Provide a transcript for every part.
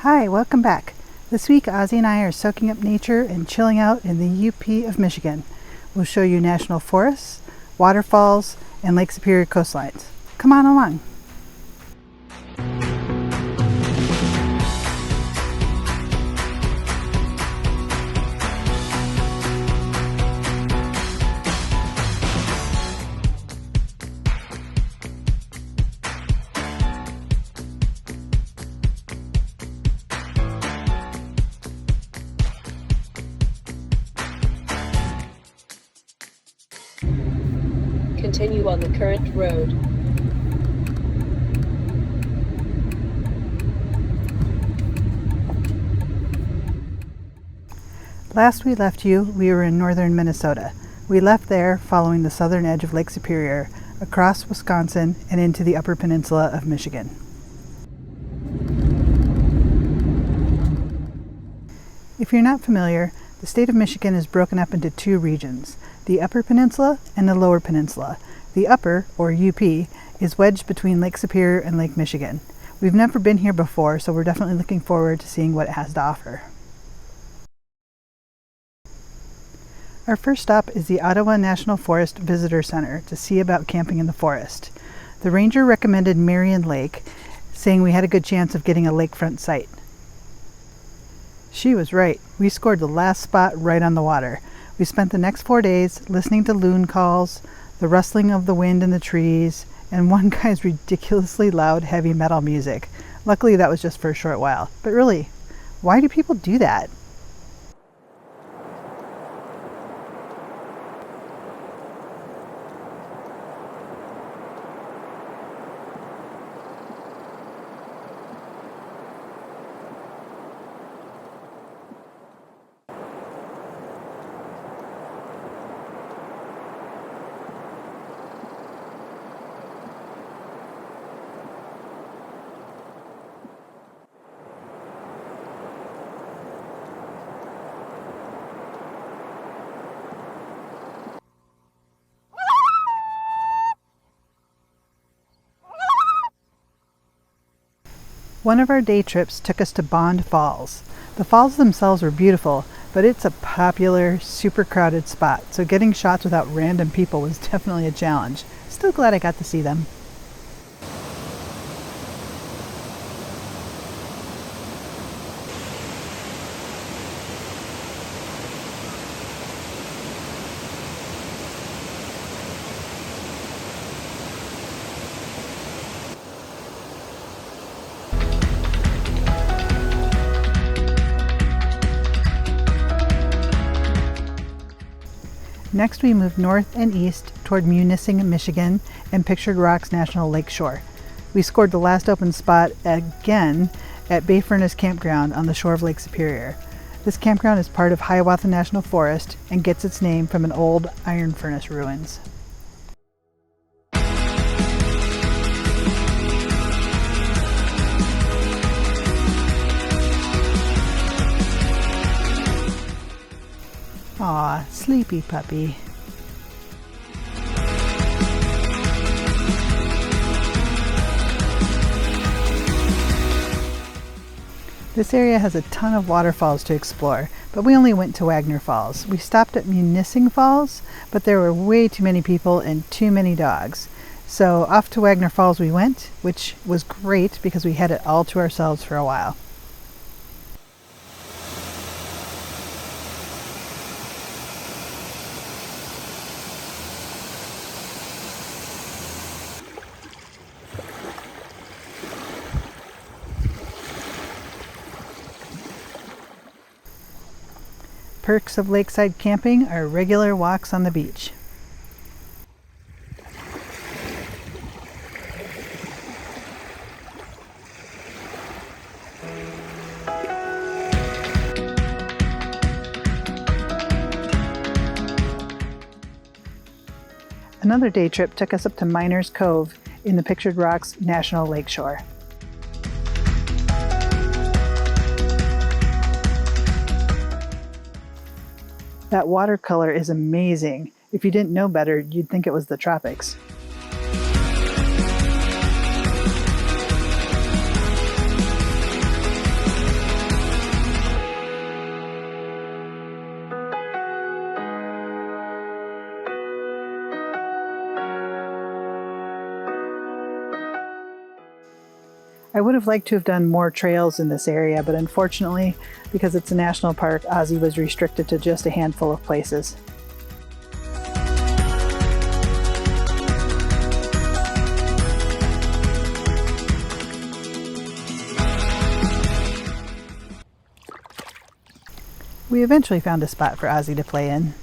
Hi, welcome back. This week Ozzy and I are soaking up nature and chilling out in the UP of Michigan. We'll show you national forests, waterfalls, and Lake Superior coastlines. Come on along. Continue on the current road. Last we left you, we were in northern Minnesota. We left there following the southern edge of Lake Superior, across Wisconsin and into the upper peninsula of Michigan. If you're not familiar, the state of Michigan is broken up into two regions, the Upper Peninsula and the Lower Peninsula. The Upper, or UP, is wedged between Lake Superior and Lake Michigan. We've never been here before, so we're definitely looking forward to seeing what it has to offer. Our first stop is the Ottawa National Forest Visitor Center to see about camping in the forest. The ranger recommended Marion Lake, saying we had a good chance of getting a lakefront site. She was right. We scored the last spot right on the water. We spent the next 4 days listening to loon calls, the rustling of the wind in the trees, and one guy's ridiculously loud heavy metal music. Luckily that was just for a short while. But really, why do people do that? One of our day trips took us to Vandrar Falls. The falls themselves were beautiful, but it's a popular, super crowded spot, so getting shots without random people was definitely a challenge. Still glad I got to see them. Next we moved north and east toward Munising, Michigan and pictured Rocks National Lakeshore. We scored the last open spot again at Bay Furnace Campground on the shore of Lake Superior. This campground is part of Hiawatha National Forest and gets its name from an old iron furnace ruins. Aw, sleepy puppy. This area has a ton of waterfalls to explore, but we only went to Wagner Falls. We stopped at Munising Falls, but there were way too many people and too many dogs. So off to Wagner Falls we went, which was great because we had it all to ourselves for a while. Perks of lakeside camping are regular walks on the beach. Another day trip took us up to Miners Cove in the pictured Rocks National Lakeshore. That watercolor is amazing. If you didn't know better, you'd think it was the tropics. I would have liked to have done more trails in this area, but unfortunately, because it's a national park, Ozzy was restricted to just a handful of places. We eventually found a spot for Ozzy to play in.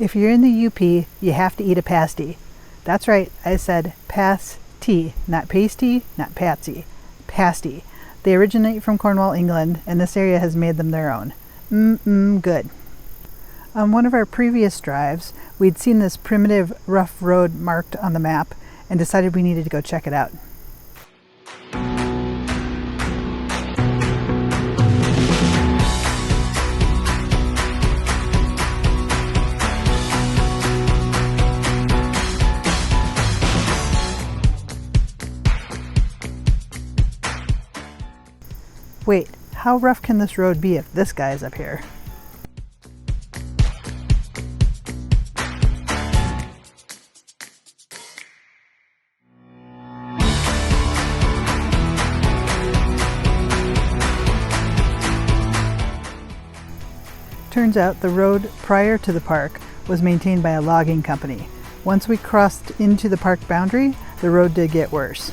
If you're in the UP, you have to eat a pasty. That's right, I said pasty, not pasty, not patsy. Pasty. They originate from Cornwall, England, and this area has made them their own. Good. On one of our previous drives, we'd seen this primitive rough road marked on the map and decided we needed to go check it out. Wait, how rough can this road be if this guy's up here? Turns out the road prior to the park was maintained by a logging company. Once we crossed into the park boundary, the road did get worse.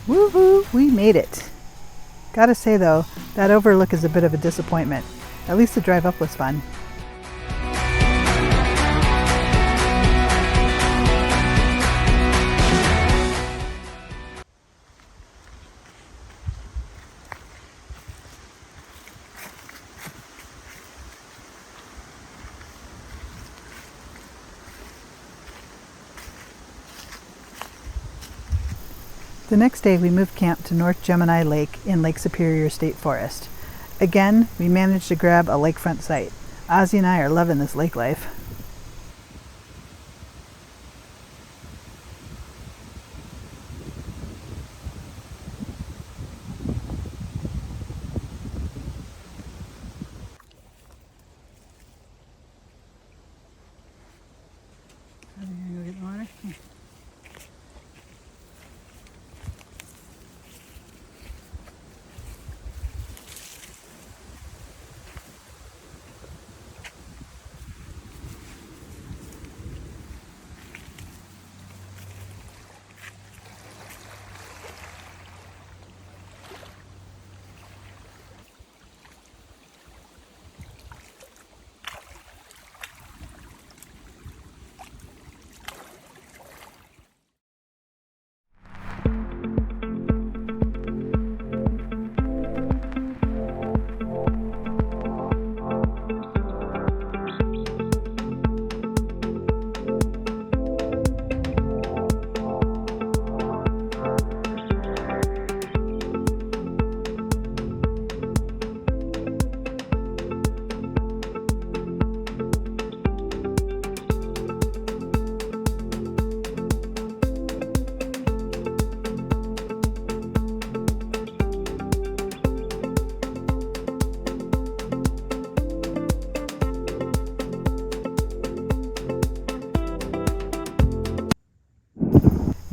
Woohoo! We made it! Gotta say though, that overlook is a bit of a disappointment. At least the drive up was fun. The next day we moved camp to North Gemini Lake in Lake Superior State Forest. Again, we managed to grab a lakefront site. Ozzy and I are loving this lake life.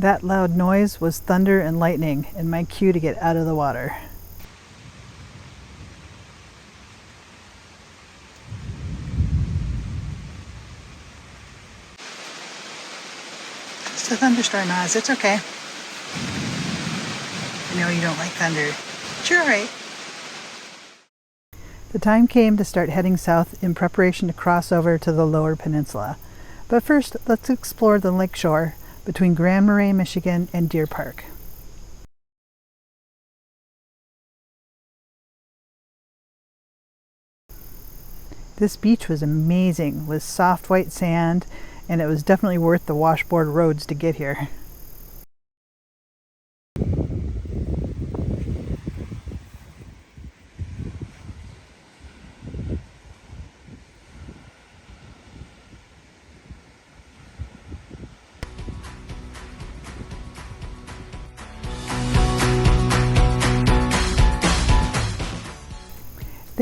That loud noise was thunder and lightning, and my cue to get out of the water. It's a thunderstorm, Oz. It's okay. I know you don't like thunder. But you're all right. The time came to start heading south in preparation to cross over to the lower peninsula. But first, let's explore the lakeshore between Grand Marais, Michigan and Deer Park. This beach was amazing with soft white sand, and it was definitely worth the washboard roads to get here.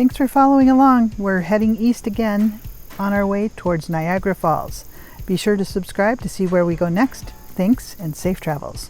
Thanks for following along. We're heading east again on our way towards Niagara Falls. Be sure to subscribe to see where we go next. Thanks and safe travels.